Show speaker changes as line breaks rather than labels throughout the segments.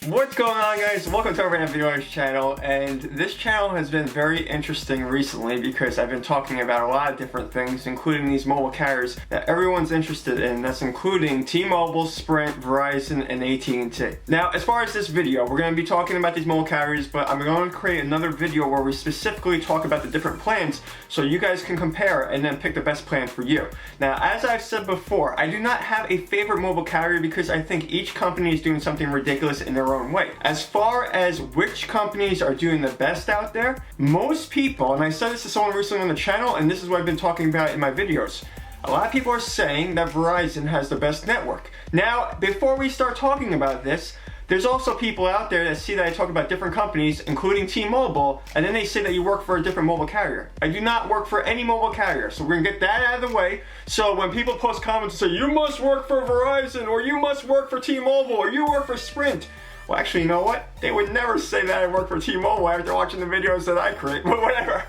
What's going on, guys? Welcome to our random videos channel, and this channel has been very interesting recently because I've been talking about a lot of different things, including these mobile carriers that everyone's interested in. That's including T-Mobile, Sprint, Verizon, and AT&T. Now, as far as this video, we're going to be talking about these mobile carriers, but I'm going to create another video where we specifically talk about the different plans so you guys can compare and then pick the best plan for you. Now, as I've said before, I do not have a favorite mobile carrier because I think each company is doing something ridiculous in their own way. As far as which companies are doing the best out there, most people, and I said this to someone recently on the channel, and this is what I've been talking about in my videos, a lot of people are saying that Verizon has the best network. Now, before we start talking about this, there's also people out there that see that I talk about different companies, including T-Mobile, and then they say that you work for a different mobile carrier. I do not work for any mobile carrier, so we're gonna get that out of the way. So when people post comments and say, you must work for Verizon, or you must work for T-Mobile, or you work for Sprint, well, actually, you know what? They would never say that I work for T-Mobile after watching the videos that I create, but whatever.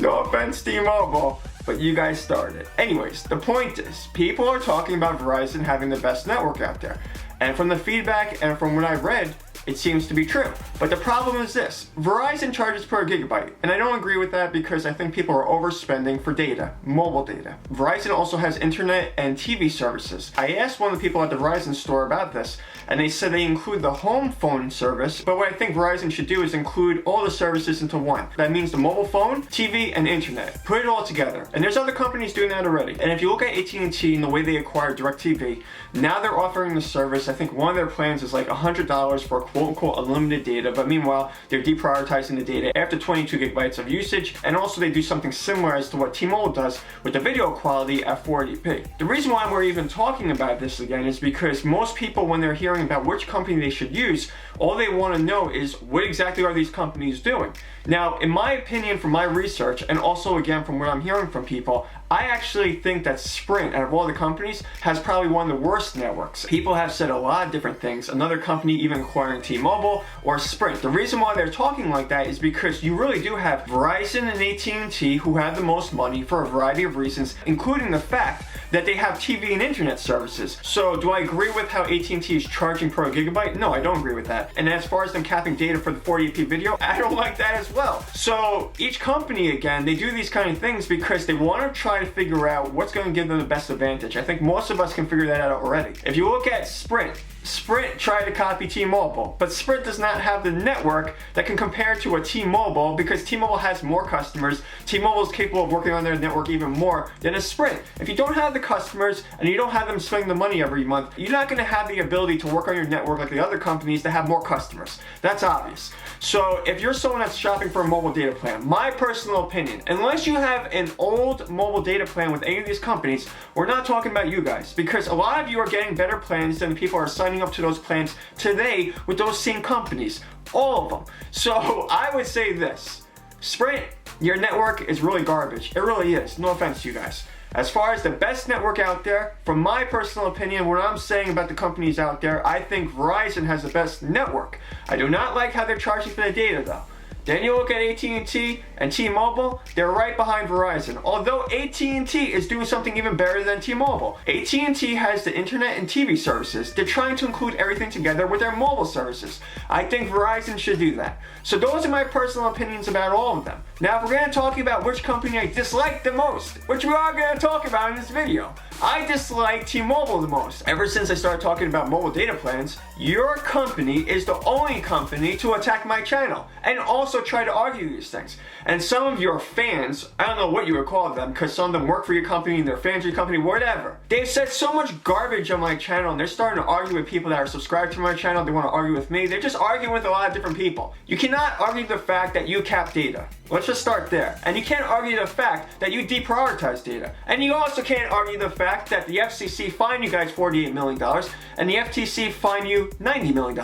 No offense, T-Mobile, but you guys started. Anyways, the point is, people are talking about Verizon having the best network out there. And from the feedback and from what I read, it seems to be true. But the problem is this: Verizon charges per gigabyte, and I don't agree with that because I think people are overspending for data, mobile data. Verizon also has internet and TV services. I asked one of the people at the Verizon store about this, and they said they include the home phone service, but what I think Verizon should do is include all the services into one. That means the mobile phone, TV, and internet. Put it all together. And there's other companies doing that already. And if you look at AT&T and the way they acquired DirecTV, now they're offering the service. I think one of their plans is like $100 for quote-unquote unlimited data, but meanwhile, they're deprioritizing the data after 22 gigabytes of usage, and also they do something similar as to what T-Mobile does with the video quality at 480p. The reason why we're even talking about this again is because most people, when they're hearing about which company they should use, all they want to know is what exactly are these companies doing. Now, in my opinion, from my research, and also again from what I'm hearing from people, I actually think that Sprint, out of all the companies, has probably one of the worst networks. People have said a lot of different things, another company even acquiring T-Mobile or Sprint. The reason why they're talking like that is because you really do have Verizon and AT&T who have the most money for a variety of reasons, including the fact that they have TV and internet services. So do I agree with how AT&T is charging per gigabyte? No, I don't agree with that. And as far as them capping data for the 480p video, I don't like that as well. So each company, again, they do these kind of things because they want to try to figure out what's going to give them the best advantage. I think most of us can figure that out already. If you look at Sprint tried to copy T-Mobile, but Sprint does not have the network that can compare to a T-Mobile because T-Mobile has more customers. T-Mobile is capable of working on their network even more than a Sprint. If you don't have the customers and you don't have them spending the money every month, you're not going to have the ability to work on your network like the other companies that have more customers. That's obvious. So if you're someone that's shopping for a mobile data plan, my personal opinion, unless you have an old mobile data plan with any of these companies, we're not talking about you guys, because a lot of you are getting better plans than people are signing up to those plans today with those same companies, all of them. So I would say this: Sprint, your network is really garbage. It really is. No offense to you guys. As far as the best network out there, from my personal opinion, what I'm saying about the companies out there, I think Verizon has the best network. I do not like how they're charging for the data though. Then you look at AT&T and T-Mobile, they're right behind Verizon. Although AT&T is doing something even better than T-Mobile. AT&T has the internet and TV services. They're trying to include everything together with their mobile services. I think Verizon should do that. So those are my personal opinions about all of them. Now, if we're going to talk about which company I dislike the most, which we are going to talk about in this video, I dislike T-Mobile the most. Ever since I started talking about mobile data plans, your company is the only company to attack my channel and also try to argue these things. And some of your fans, I don't know what you would call them, because some of them work for your company and they're fans of your company, whatever. They've said so much garbage on my channel and they're starting to argue with people that are subscribed to my channel. They want to argue with me. They're just arguing with a lot of different people. You cannot argue the fact that you cap data. Let's just start there. And you can't argue the fact that you deprioritize data. And you also can't argue the fact that the FCC fined you guys $48 million and the FTC fined you $90 million.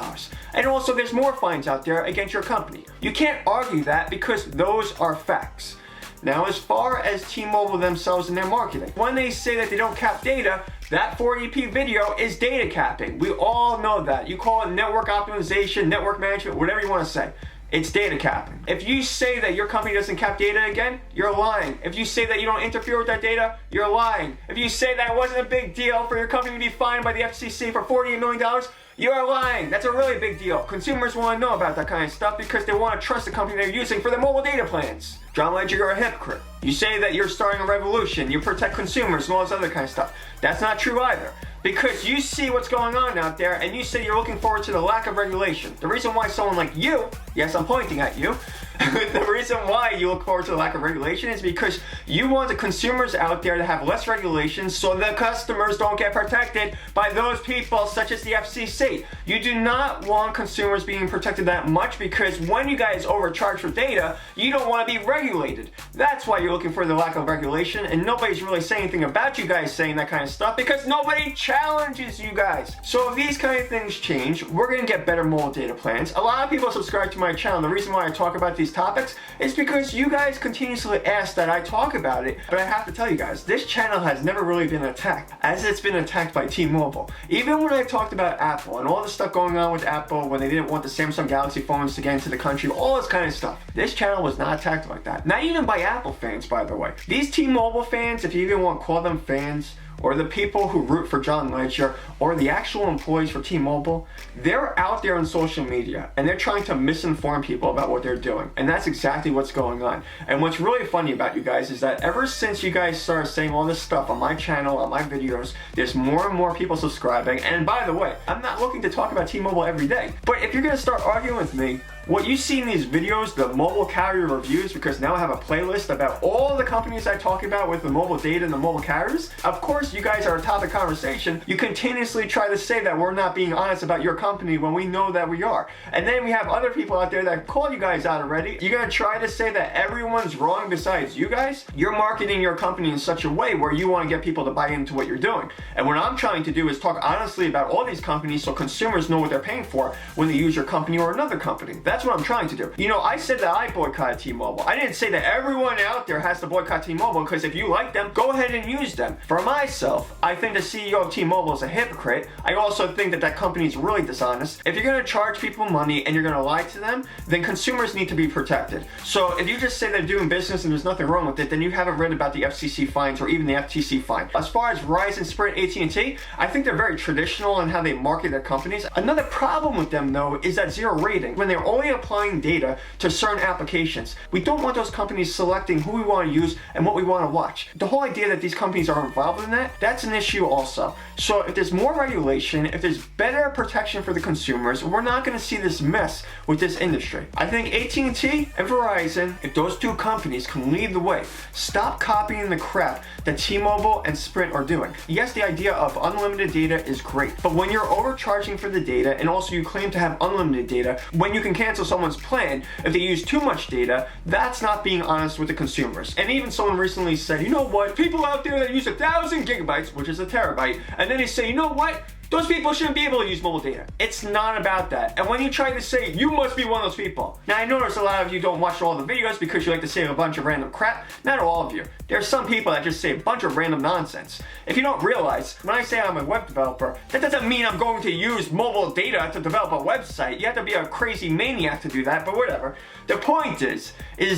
And also there's more fines out there against your company. You can't argue that because those are facts. Now, as far as T-Mobile themselves and their marketing, when they say that they don't cap data, that 480p video is data capping. We all know that. You call it network optimization, network management, whatever you want to say. it's data capping. If you say that your company doesn't cap data again, you're lying. If you say that you don't interfere with that data, you're lying. If you say that it wasn't a big deal for your company to be fined by the FCC for $48 million, you're lying. That's a really big deal. Consumers want to know about that kind of stuff because they want to trust the company they're using for their mobile data plans. John Ledger, you're a hypocrite. You say that you're starting a revolution, you protect consumers and all this other kind of stuff. That's not true either. Because you see what's going on out there and you say you're looking forward to the lack of regulation. The reason why someone like you, yes, I'm pointing at you, the reason why you look forward to the lack of regulation is because you want the consumers out there to have less regulations so the customers don't get protected by those people such as the FCC. You do not want consumers being protected that much because when you guys overcharge for data, you don't want to be regulated. That's why you're looking for the lack of regulation, and nobody's really saying anything about you guys saying that kind of stuff because nobody challenges you guys. So if these kind of things change, we're going to get better mobile data plans. A lot of people subscribe to my channel. The reason why I talk about these topics is because you guys continuously ask that I talk about it, but I have to tell you guys, this channel has never really been attacked as it's been attacked by T-Mobile. Even when I talked about Apple and all the stuff going on with Apple when they didn't want the Samsung Galaxy phones to get into the country, all this kind of stuff, this channel was not attacked like that. Not even by Apple fans, by the way. These T-Mobile fans, if you even want to call them fans, or the people who root for John Ledger, or the actual employees for T-Mobile, they're out there on social media and they're trying to misinform people about what they're doing. And that's exactly what's going on. And what's really funny about you guys is that ever since you guys started saying all this stuff on my channel, on my videos, there's more and more people subscribing. And by the way, I'm not looking to talk about T-Mobile every day. But if you're gonna start arguing with me, what you see in these videos, the mobile carrier reviews, because now I have a playlist about all the companies I talk about with the mobile data and the mobile carriers, of course you guys are a topic of conversation. You continuously try to say that we're not being honest about your company when we know that we are. And then we have other people out there that call you guys out already. You're gonna try to say that everyone's wrong besides you guys? You're marketing your company in such a way where you want to get people to buy into what you're doing. And what I'm trying to do is talk honestly about all these companies so consumers know what they're paying for when they use your company or another company. That's what I'm trying to do. You know, I said that I boycotted T-Mobile. I didn't say that everyone out there has to boycott T-Mobile because if you like them, go ahead and use them. For myself, I think the CEO of T-Mobile is a hypocrite. I also think that that company is really dishonest. If you're going to charge people money and you're going to lie to them, then consumers need to be protected. So if you just say they're doing business and there's nothing wrong with it, then you haven't read about the FCC fines or even the FTC fine. As far as Verizon, Sprint, AT&T, I think they're very traditional in how they market their companies. Another problem with them though is that zero rating. When they're only applying data to certain applications, we don't want those companies selecting who we want to use and what we want to watch. The whole idea that these companies are involved in that's an issue also. So if there's more regulation, if there's better protection for the consumers, we're not going to see this mess with this industry. I think AT&T and Verizon, if those two companies can lead the way, stop copying the crap that T-Mobile and Sprint are doing. Yes, the idea of unlimited data is great, but when you're overcharging for the data and also you claim to have unlimited data, when you can cancel someone's plan if they use too much data, that's not being honest with the consumers. And even someone recently said, you know what, people out there that use 1,000 gigabytes, which is a terabyte, and then they say, you know what, those people shouldn't be able to use mobile data. It's not about that. And when you try to say, you must be one of those people. Now I notice a lot of you don't watch all the videos because you like to say a bunch of random crap. Not all of you. There's some people that just say a bunch of random nonsense. If you don't realize, when I say I'm a web developer, that doesn't mean I'm going to use mobile data to develop a website. You have to be a crazy maniac to do that, but whatever. The point is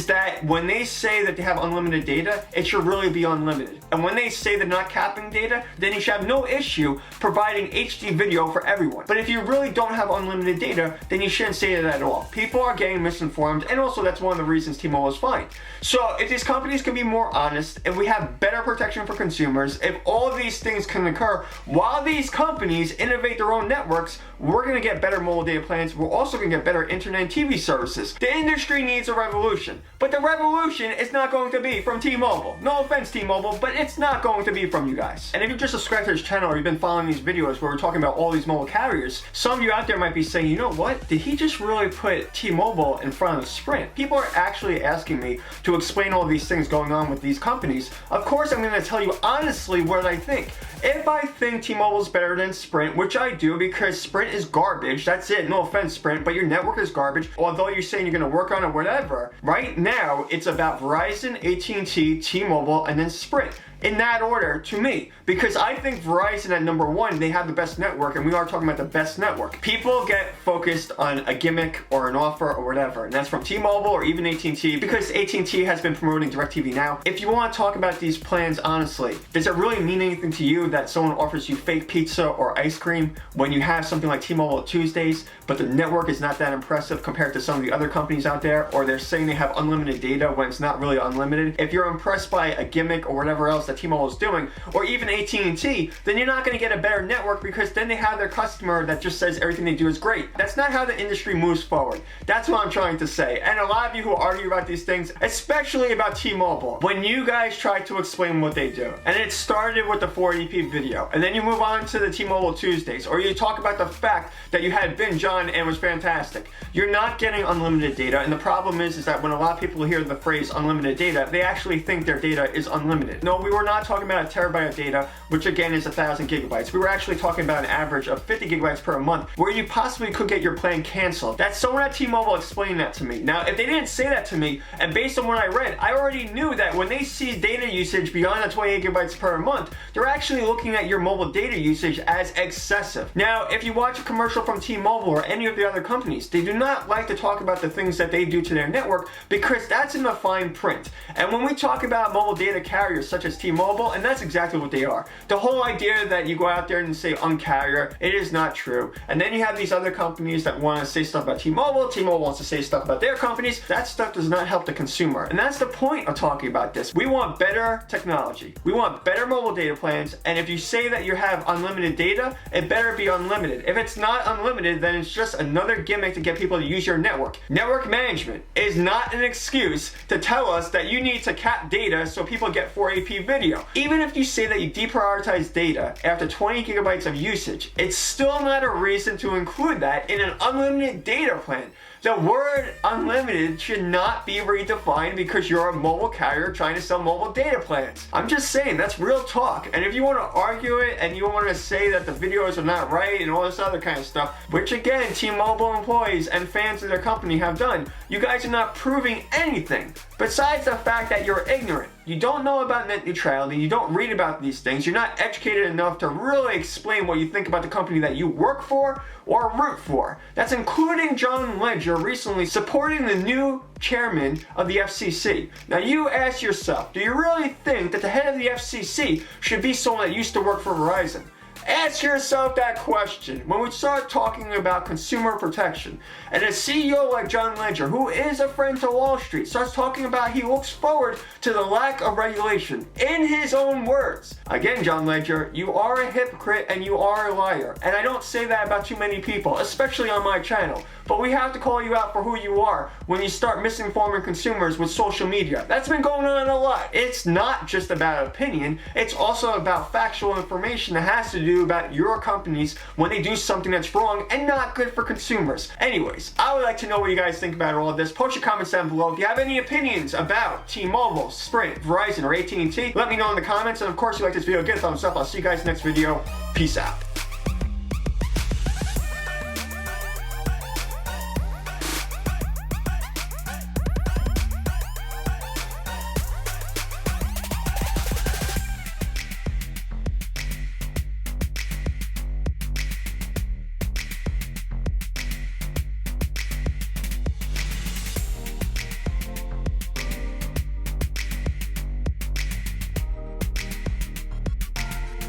that when they say that they have unlimited data, it should really be unlimited. And when they say they're not capping data, then you should have no issue providing HD video for everyone. But if you really don't have unlimited data, then you shouldn't say that at all. People are getting misinformed, and also that's one of the reasons T-Mobile is fine. So if these companies can be more honest, if we have better protection for consumers, if all of these things can occur while these companies innovate their own networks, we're going to get better mobile data plans. We're also going to get better internet and TV services. The industry needs a revolution, but the revolution is not going to be from T-Mobile. No offense, T-Mobile, but it's not going to be from you guys. And if you just subscribed to this channel or you've been following these videos where we're talking about all these mobile carriers, some of you out there might be saying, you know what? Did he just really put T-Mobile in front of Sprint? People are actually asking me to explain all these things going on with these companies. Of course, I'm going to tell you honestly what I think. If I think T-Mobile is better than Sprint, which I do because Sprint is garbage, that's it, no offense Sprint, but your network is garbage, although you're saying you're going to work on it, whatever. Right now, it's about Verizon, AT&T, T-Mobile, and then Sprint. in that order to me, because I think Verizon at number one, they have the best network, and we are talking about the best network. People get focused on a gimmick or an offer or whatever, and that's from T-Mobile or even AT&T, because AT&T has been promoting DirecTV Now. If you want to talk about these plans honestly, does it really mean anything to you that someone offers you fake pizza or ice cream when you have something like T-Mobile Tuesdays, but the network is not that impressive compared to some of the other companies out there, or they're saying they have unlimited data when it's not really unlimited? If you're impressed by a gimmick or whatever else that T-Mobile is doing, or even AT&T, then you're not going to get a better network, because then they have their customer that just says everything they do is great. That's not how the industry moves forward. That's what I'm trying to say. And a lot of you who argue about these things, especially about T-Mobile, when you guys try to explain what they do, and it started with the 480p video, and then you move on to the T-Mobile Tuesdays, or you talk about the fact that you had binge on and it was fantastic. You're not getting unlimited data, and the problem is that when a lot of people hear the phrase unlimited data, they actually think their data is unlimited. No, we were not talking about a terabyte of data, which again is 1,000 gigabytes. We were actually talking about an average of 50 gigabytes per month, where you possibly could get your plan canceled. That's someone at T-Mobile explaining that to me. Now, if they didn't say that to me, and based on what I read, I already knew that when they see data usage beyond the 28 gigabytes per month, they're actually looking at your mobile data usage as excessive. Now, if you watch a commercial from T-Mobile or any of the other companies, they do not like to talk about the things that they do to their network, because that's in the fine print. And when we talk about mobile data carriers such as T-Mobile, and that's exactly what they are. The whole idea that you go out there and say Un-carrier, it is not true. And then you have these other companies that want to say stuff about T-Mobile. T-Mobile wants to say stuff about their companies. That stuff does not help the consumer. And that's the point of talking about this. We want better technology. We want better mobile data plans. And if you say that you have unlimited data, it better be unlimited. If it's not unlimited, then it's just another gimmick to get people to use your network. Network management is not an excuse to tell us that you need to cap data so people get 480p video. Even if you say that you deprioritize data after 20 gigabytes of usage, it's still not a reason to include that in an unlimited data plan. The word unlimited should not be redefined because you're a mobile carrier trying to sell mobile data plans. I'm just saying, that's real talk. And if you want to argue it and you want to say that the videos are not right and all this other kind of stuff, which again, T-Mobile employees and fans of their company have done, you guys are not proving anything besides the fact that you're ignorant. You don't know about net neutrality, you don't read about these things, you're not educated enough to really explain what you think about the company that you work for or root for. That's including John Ledger recently supporting the new chairman of the FCC. Now you ask yourself, do you really think that the head of the FCC should be someone that used to work for Verizon? Ask yourself that question when we start talking about consumer protection. And a CEO like John Ledger, who is a friend to Wall Street, starts talking about he looks forward to the lack of regulation. In his own words. Again, John Ledger, you are a hypocrite and you are a liar. And I don't say that about too many people, especially on my channel. But we have to call you out for who you are when you start misinforming consumers with social media. That's been going on a lot. It's not just about opinion, it's also about factual information that has to do about your companies when they do something that's wrong and not good for consumers. Anyways, I would like to know what you guys think about all of this. Post your comments down below. If you have any opinions about T-Mobile, Sprint, Verizon, or AT&T, let me know in the comments. And of course, if you like this video, give it a thumbs up. I'll see you guys next video. Peace out.